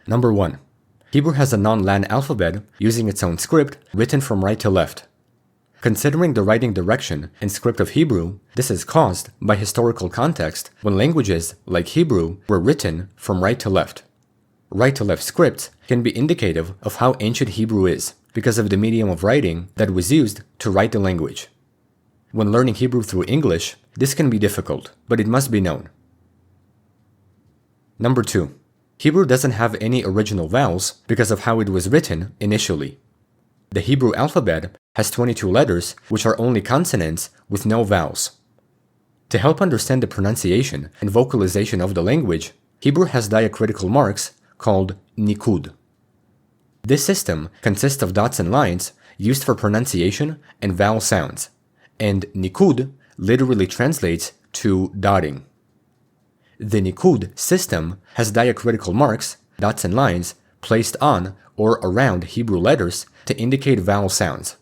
Number 1. Hebrew has a non-Lan alphabet using its own script written from right to left. Considering the writing direction and script of Hebrew, this is caused by historical context when languages, like Hebrew, were written from right to left. Right to left scripts can be indicative of how ancient Hebrew is because of the medium of writing that was used to write the language. When learning Hebrew through English, this can be difficult, but it must be known. Number 2. Hebrew doesn't have any original vowels because of how it was written initially. The Hebrew alphabet has 22 letters which are only consonants with no vowels. To help understand the pronunciation and vocalization of the language, Hebrew has diacritical marks called Niqqud. This system consists of dots and lines used for pronunciation and vowel sounds, and Niqqud literally translates to dotting. The Niqqud system has diacritical marks, dots and lines, placed on or around Hebrew letters to indicate vowel sounds.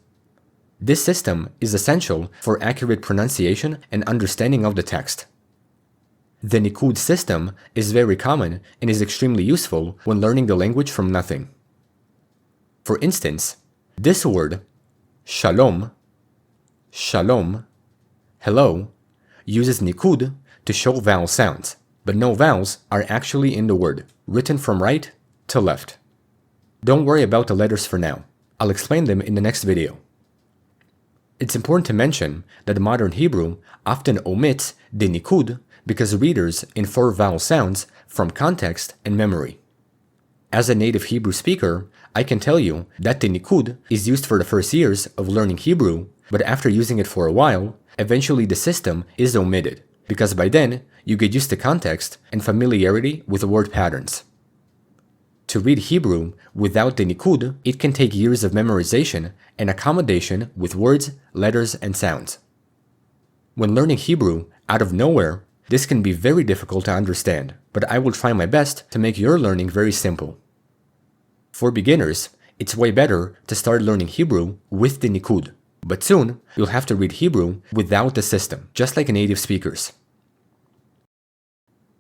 This system is essential for accurate pronunciation and understanding of the text. The Niqqud system is very common and is extremely useful when learning the language from nothing. For instance, this word, shalom, hello, uses Niqqud to show vowel sounds, but no vowels are actually in the word, written from right to left. Don't worry about the letters for now. I'll explain them in the next video. It's important to mention that modern Hebrew often omits the Niqqud because readers infer vowel sounds from context and memory. As a native Hebrew speaker, I can tell you that the Niqqud is used for the first years of learning Hebrew, but after using it for a while, eventually the system is omitted, because by then you get used to context and familiarity with word patterns. To read Hebrew without the Niqqud, it can take years of memorization and accommodation with words, letters, and sounds. When learning Hebrew out of nowhere, this can be very difficult to understand, but I will try my best to make your learning very simple. For beginners, it's way better to start learning Hebrew with the Niqqud, but soon you'll have to read Hebrew without the system, just like native speakers.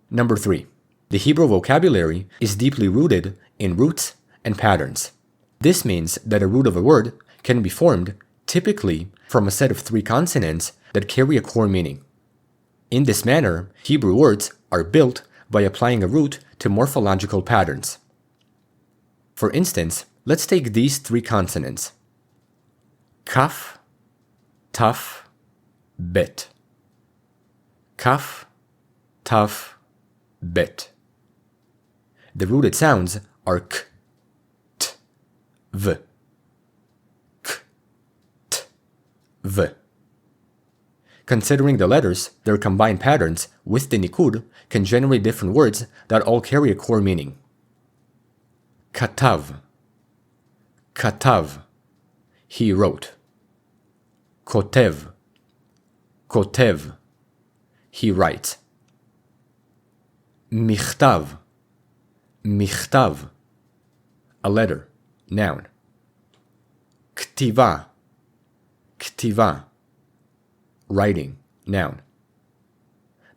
Number 3. The Hebrew vocabulary is deeply rooted in roots and patterns. This means that a root of a word can be formed, typically, from a set of 3 consonants that carry a core meaning. In this manner, Hebrew words are built by applying a root to morphological patterns. For instance, let's take these 3 consonants: kaf, taf, bet. Kaf, taf, bet. The rooted sounds are k, t, v. K, t, v. Considering the letters, their combined patterns with the Niqqud can generate different words that all carry a core meaning. Katav, katav, he wrote. Kotev, kotev, he writes. Michtav, michtav, a letter, noun. Ktiva, ktiva, writing, noun.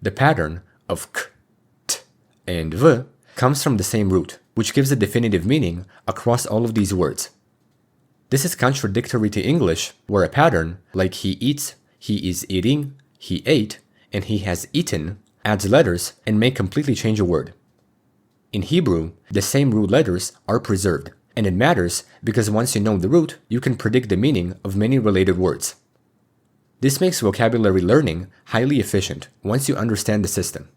The pattern of k, t, and v comes from the same root, which gives a definitive meaning across all of these words. This is contradictory to English, where a pattern, like he eats, he is eating, he ate, and he has eaten, adds letters and may completely change a word. In Hebrew, the same root letters are preserved, and it matters because once you know the root, you can predict the meaning of many related words. This makes vocabulary learning highly efficient once you understand the system.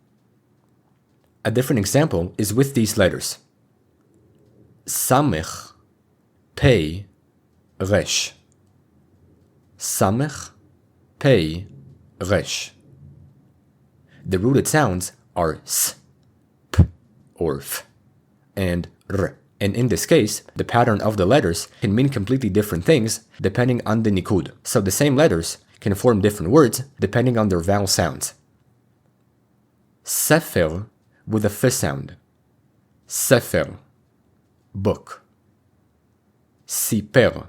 A different example is with these letters. Samech, pei, resh. Samech, pei, resh. The rooted sounds are s, p, or f, and r. And in this case, the pattern of the letters can mean completely different things depending on the Niqqud. So the same letters can form different words depending on their vowel sounds. Sefer with a f sound. Sefer, book. Siper,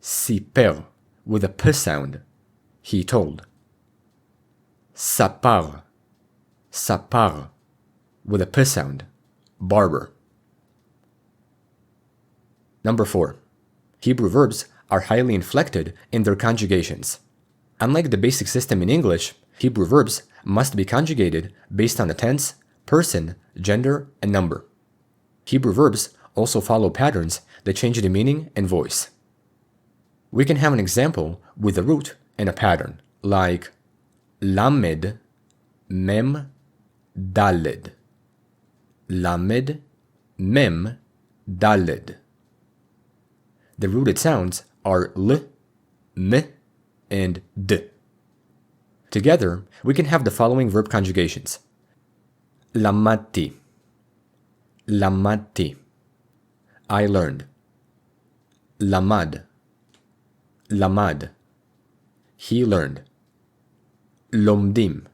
siper with a p sound. He told. Sapar, sapar with a p sound. Barber. Number 4. Hebrew verbs are highly inflected in their conjugations. Unlike the basic system in English, Hebrew verbs must be conjugated based on the tense, person, gender, and number. Hebrew verbs also follow patterns that change the meaning and voice. We can have an example with a root and a pattern, like lamed, mem, daled. Lamed, mem, daled. The rooted sounds are l, m, and d. Together, we can have the following verb conjugations. Lamati, lamati. I learned. Lamad, lamad. He learned. Lomdim,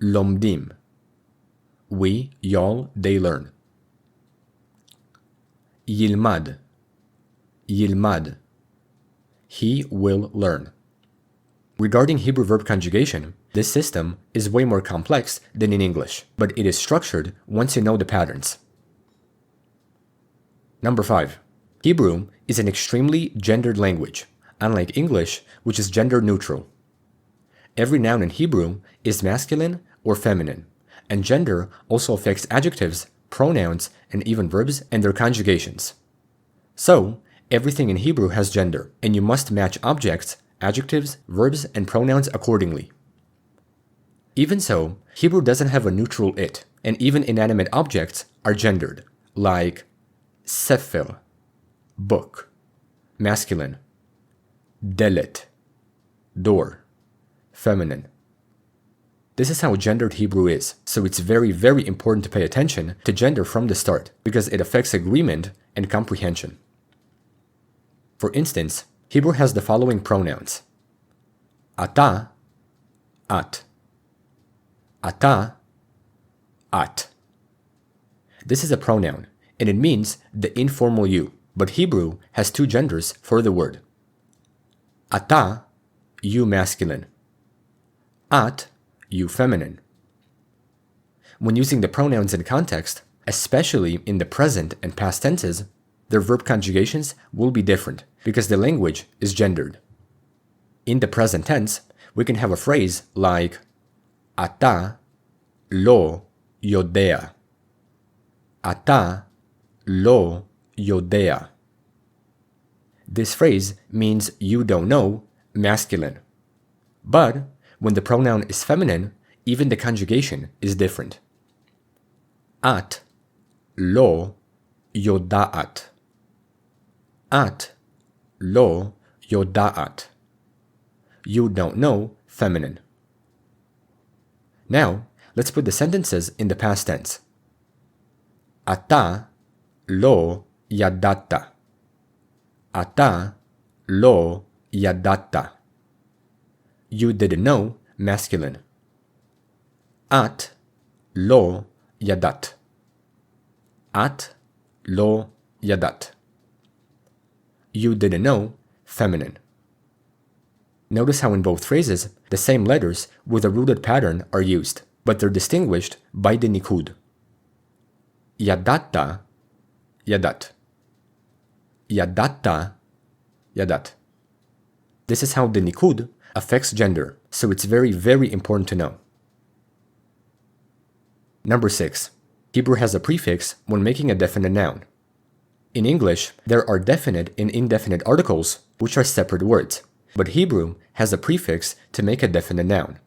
lomdim. We, y'all, they learn. Yilmad, yilmad. He will learn. Regarding Hebrew verb conjugation, this system is way more complex than in English, but it is structured once you know the patterns. Number 5. Hebrew is an extremely gendered language, unlike English, which is gender neutral. Every noun in Hebrew is masculine or feminine, and gender also affects adjectives, pronouns, and even verbs and their conjugations. So, everything in Hebrew has gender, and you must match objects, adjectives, verbs, and pronouns accordingly. Even so, Hebrew doesn't have a neutral it, and even inanimate objects are gendered, like sefer, book, masculine, delet, door, feminine. This is how gendered Hebrew is, so it's very, very important to pay attention to gender from the start, because it affects agreement and comprehension. For instance, Hebrew has the following pronouns. Ata, at. Ata, at. This is a pronoun, and it means the informal you, but Hebrew has two genders for the word. Ata, you masculine. At, you feminine. When using the pronouns in context, especially in the present and past tenses, their verb conjugations will be different because the language is gendered. In the present tense, we can have a phrase like Ata lo yodea. Ata lo yodea. This phrase means you don't know, masculine. But when the pronoun is feminine, even the conjugation is different. At lo yodaat. At lo yodaat. You don't know, feminine. Now, let's put the sentences in the past tense. Ata lo yadata. Ata lo yadata. You didn't know, masculine. At lo yadat. At lo yadat. You didn't know, feminine. Notice how in both phrases, the same letters with a rooted pattern are used, but they're distinguished by the Niqqud. Yadatta, yadat. Yadatta, yadat. This is how the Niqqud affects gender, so it's very, very important to know. Number 6. Hebrew has a prefix when making a definite noun. In English, there are definite and indefinite articles, which are separate words, but Hebrew has a prefix to make a definite noun.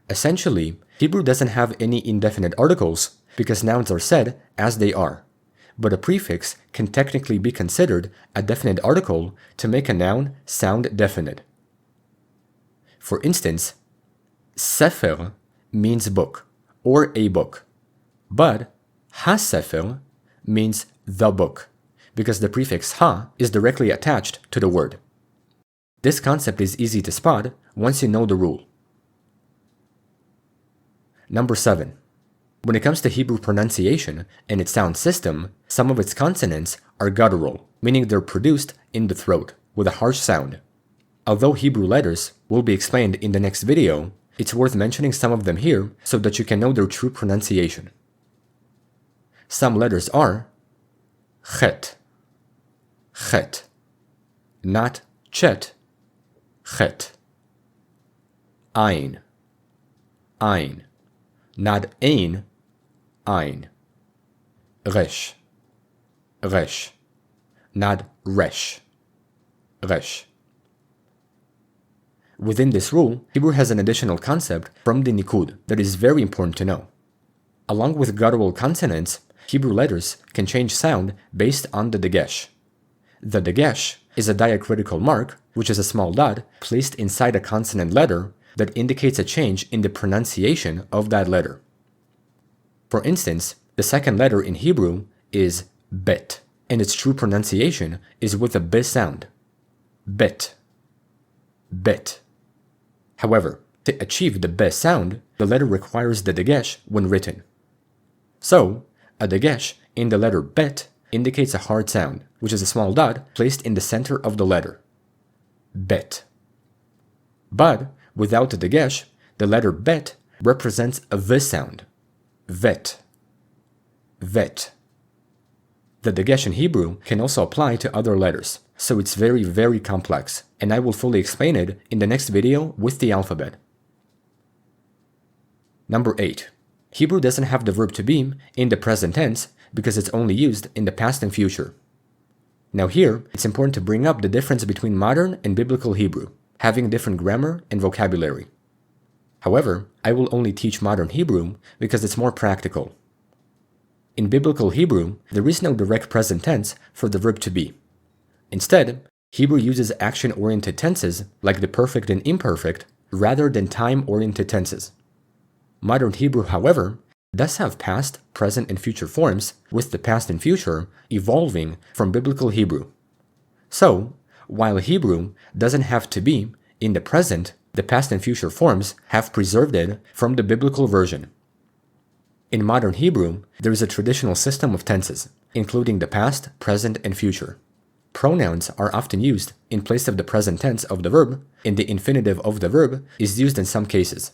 Essentially, Hebrew doesn't have any indefinite articles because nouns are said as they are, but a prefix can technically be considered a definite article to make a noun sound definite. For instance, sefer means book or a book, but ha-sefer means the book because the prefix ha is directly attached to the word. This concept is easy to spot once you know the rule. Number 7. When it comes to Hebrew pronunciation and its sound system, some of its consonants are guttural, meaning they're produced in the throat with a harsh sound. Although Hebrew letters will be explained in the next video, it's worth mentioning some of them here so that you can know their true pronunciation. Some letters are chet, chet. Not chet, chet. Ein, ein. Not ein, ein. Resh, resh. Not resh, resh. Within this rule, Hebrew has an additional concept from the Niqqud that is very important to know. Along with guttural consonants, Hebrew letters can change sound based on the dagesh. The dagesh is a diacritical mark, which is a small dot placed inside a consonant letter that indicates a change in the pronunciation of that letter. For instance, the second letter in Hebrew is bet, and its true pronunciation is with a b sound. Bet. Bet. However, to achieve the b sound, the letter requires the dagesh when written. So, a dagesh in the letter bet indicates a hard sound, which is a small dot placed in the center of the letter. Bet. But, without the dagesh, the letter bet represents a v sound. Vet. Vet. The dagesh in Hebrew can also apply to other letters, so it's very, very complex, and I will fully explain it in the next video with the alphabet. Number 8. Hebrew doesn't have the verb to be in the present tense because it's only used in the past and future. Now here, it's important to bring up the difference between modern and biblical Hebrew, having different grammar and vocabulary. However, I will only teach modern Hebrew because it's more practical. In biblical Hebrew, there is no direct present tense for the verb to be. Instead, Hebrew uses action-oriented tenses like the perfect and imperfect rather than time-oriented tenses. Modern Hebrew, however, does have past, present, and future forms, with the past and future evolving from biblical Hebrew. So, while Hebrew doesn't have to be in the present, the past and future forms have preserved it from the biblical version. In modern Hebrew, there is a traditional system of tenses, including the past, present, and future. Pronouns are often used in place of the present tense of the verb, and the infinitive of the verb is used in some cases.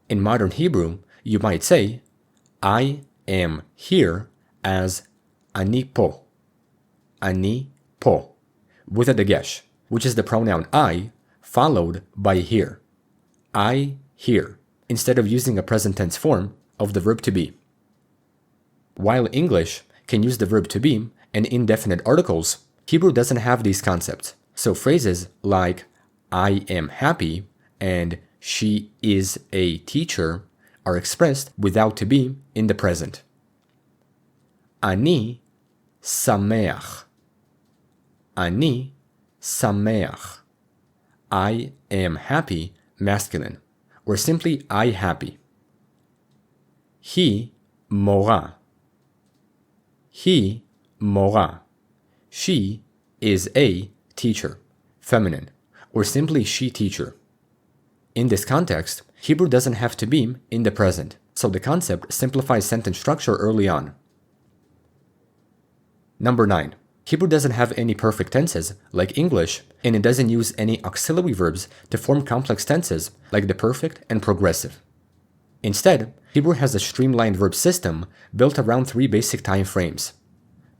In modern Hebrew, you might say, I am here as ani po. Ani po. With a dagesh, which is the pronoun I, followed by here. I here, instead of using a present tense form of the verb to be. While English can use the verb to be and indefinite articles, Hebrew doesn't have these concepts. So phrases like I am happy and she is a teacher are expressed without to be in the present. Ani sameach. Ani sameach. I am happy, masculine, or simply I happy. He mora. He mora. She is a teacher, feminine, or simply she teacher. In this context, Hebrew doesn't have to be in the present, so the concept simplifies sentence structure early on. Number 9. Hebrew doesn't have any perfect tenses, like English, and it doesn't use any auxiliary verbs to form complex tenses, like the perfect and progressive. Instead, Hebrew has a streamlined verb system built around 3 basic time frames: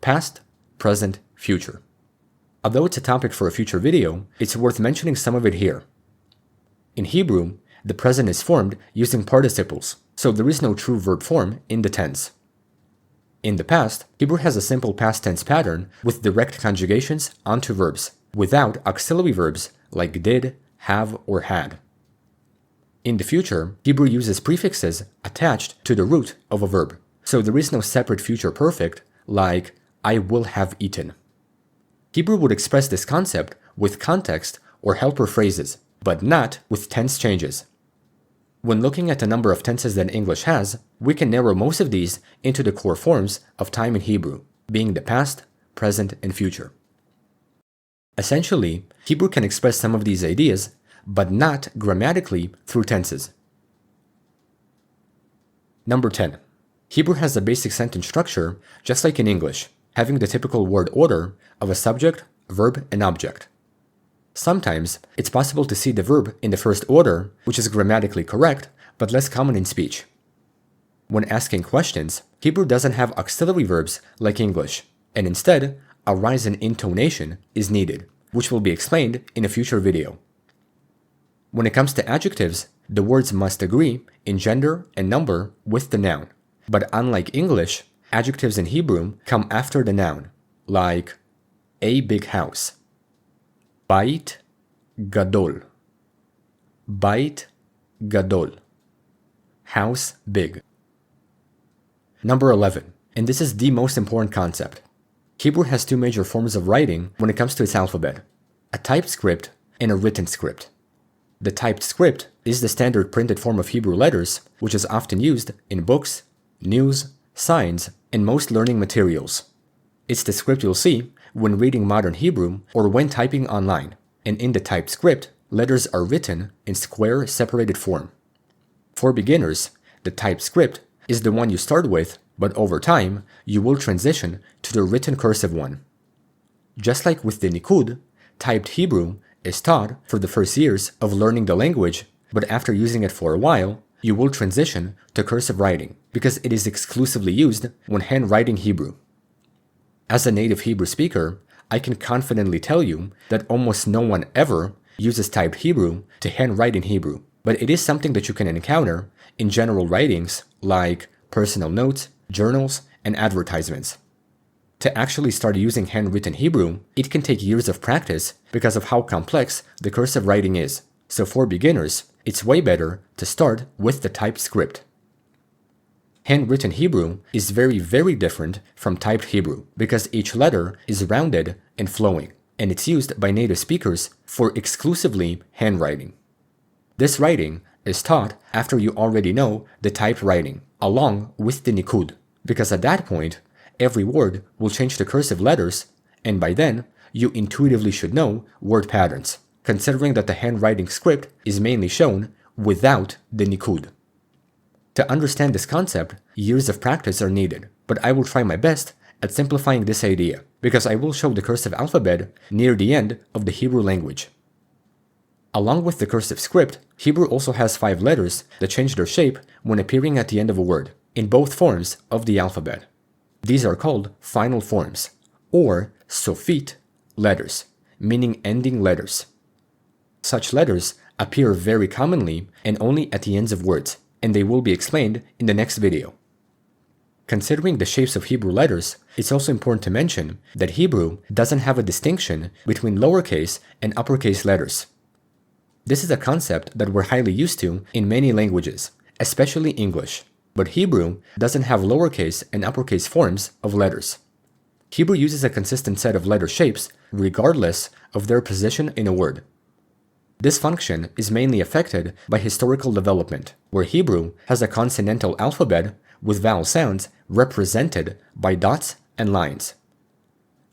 past, present, future. Although it's a topic for a future video, it's worth mentioning some of it here. In Hebrew, the present is formed using participles, so there is no true verb form in the tense. In the past, Hebrew has a simple past tense pattern with direct conjugations onto verbs, without auxiliary verbs like did, have, or had. In the future, Hebrew uses prefixes attached to the root of a verb, so there is no separate future perfect like I will have eaten. Hebrew would express this concept with context or helper phrases, but not with tense changes. When looking at the number of tenses that English has, we can narrow most of these into the core forms of time in Hebrew, being the past, present, and future. Essentially, Hebrew can express some of these ideas, but not grammatically through tenses. Number 10. Hebrew has a basic sentence structure just like in English, having the typical word order of a subject, verb, and object. Sometimes, it's possible to see the verb in the first order, which is grammatically correct, but less common in speech. When asking questions, Hebrew doesn't have auxiliary verbs like English, and instead, a rise in intonation is needed, which will be explained in a future video. When it comes to adjectives, the words must agree in gender and number with the noun. But unlike English, adjectives in Hebrew come after the noun, like a big house. Bait gadol. Bait gadol. House big. Number 11, and this is the most important concept. Hebrew has two major forms of writing when it comes to its alphabet, a typed script and a written script. The typed script is the standard printed form of Hebrew letters, which is often used in books, news, signs, and most learning materials. It's the script you'll see when reading modern Hebrew or when typing online, and in the typed script, letters are written in square separated form. For beginners, the typed script is the one you start with, but over time, you will transition to the written cursive one. Just like with the Niqqud, typed Hebrew is taught for the first years of learning the language, but after using it for a while, you will transition to cursive writing because it is exclusively used when handwriting Hebrew. As a native Hebrew speaker, I can confidently tell you that almost no one ever uses typed Hebrew to handwrite in Hebrew, but it is something that you can encounter in general writings like personal notes, journals, and advertisements. To actually start using handwritten Hebrew, it can take years of practice because of how complex the cursive writing is. So for beginners, it's way better to start with the typed script. Handwritten Hebrew is very, very different from typed Hebrew because each letter is rounded and flowing, and it's used by native speakers for exclusively handwriting. This writing is taught after you already know the typed writing, along with the Niqqud, because at that point, every word will change to cursive letters, and by then, you intuitively should know word patterns, considering that the handwriting script is mainly shown without the Niqqud. To understand this concept, years of practice are needed, but I will try my best at simplifying this idea, because I will show the cursive alphabet near the end of the Hebrew language. Along with the cursive script, Hebrew also has 5 letters that change their shape when appearing at the end of a word, in both forms of the alphabet. These are called final forms, or sofit letters, meaning ending letters. Such letters appear very commonly and only at the ends of words, and they will be explained in the next video. Considering the shapes of Hebrew letters, it's also important to mention that Hebrew doesn't have a distinction between lowercase and uppercase letters. This is a concept that we're highly used to in many languages, especially English, but Hebrew doesn't have lowercase and uppercase forms of letters. Hebrew uses a consistent set of letter shapes regardless of their position in a word. This function is mainly affected by historical development, where Hebrew has a consonantal alphabet with vowel sounds represented by dots and lines.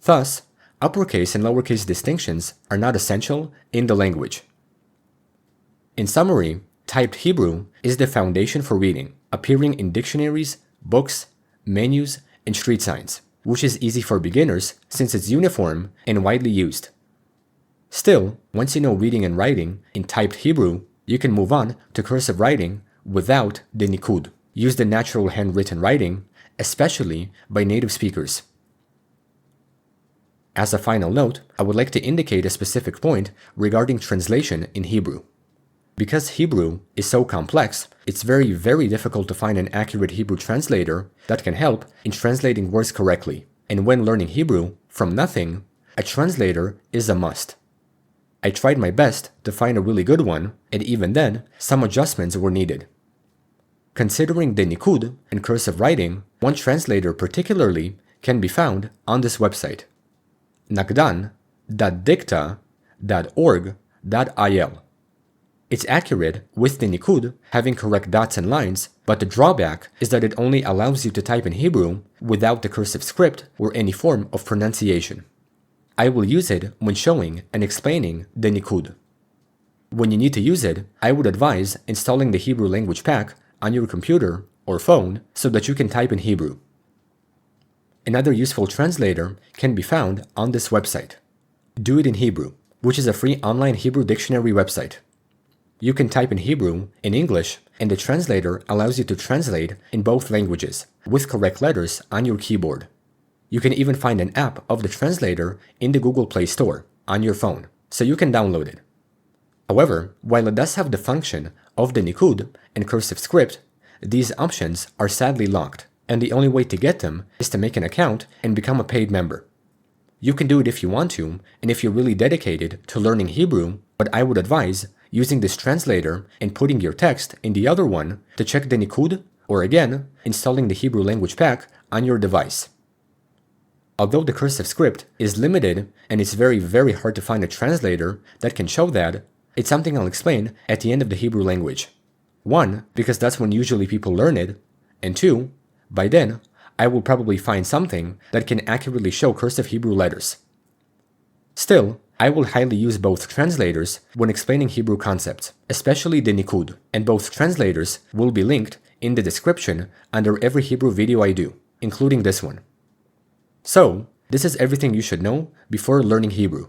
Thus, uppercase and lowercase distinctions are not essential in the language. In summary, typed Hebrew is the foundation for reading, appearing in dictionaries, books, menus, and street signs, which is easy for beginners since it's uniform and widely used. Still, once you know reading and writing in typed Hebrew, you can move on to cursive writing without the Niqqud. Use the natural handwritten writing, especially by native speakers. As a final note, I would like to indicate a specific point regarding translation in Hebrew. Because Hebrew is so complex, it's very, very difficult to find an accurate Hebrew translator that can help in translating words correctly. And when learning Hebrew from nothing, a translator is a must. I tried my best to find a really good one, and even then, some adjustments were needed. Considering the Niqqud and cursive writing, one translator particularly can be found on this website, nakdan.dicta.org.il. It's accurate with the Niqqud having correct dots and lines, but the drawback is that it only allows you to type in Hebrew without the cursive script or any form of pronunciation. I will use it when showing and explaining the Niqqud. When you need to use it, I would advise installing the Hebrew language pack on your computer or phone so that you can type in Hebrew. Another useful translator can be found on this website, Do It in Hebrew, which is a free online Hebrew dictionary website. You can type in Hebrew in English, and the translator allows you to translate in both languages with correct letters on your keyboard. You can even find an app of the translator in the Google Play Store on your phone, so you can download it. However, while it does have the function of the Niqqud and cursive script, these options are sadly locked, and the only way to get them is to make an account and become a paid member. You can do it if you want to, and if you're really dedicated to learning Hebrew, but I would advise using this translator and putting your text in the other one to check the Niqqud, or again, installing the Hebrew language pack on your device. Although the cursive script is limited and it's very, very hard to find a translator that can show that, it's something I'll explain at the end of the Hebrew language. 1, because that's when usually people learn it, and 2, by then, I will probably find something that can accurately show cursive Hebrew letters. Still, I will highly use both translators when explaining Hebrew concepts, especially the Niqqud, and both translators will be linked in the description under every Hebrew video I do, including this one. So, this is everything you should know before learning Hebrew.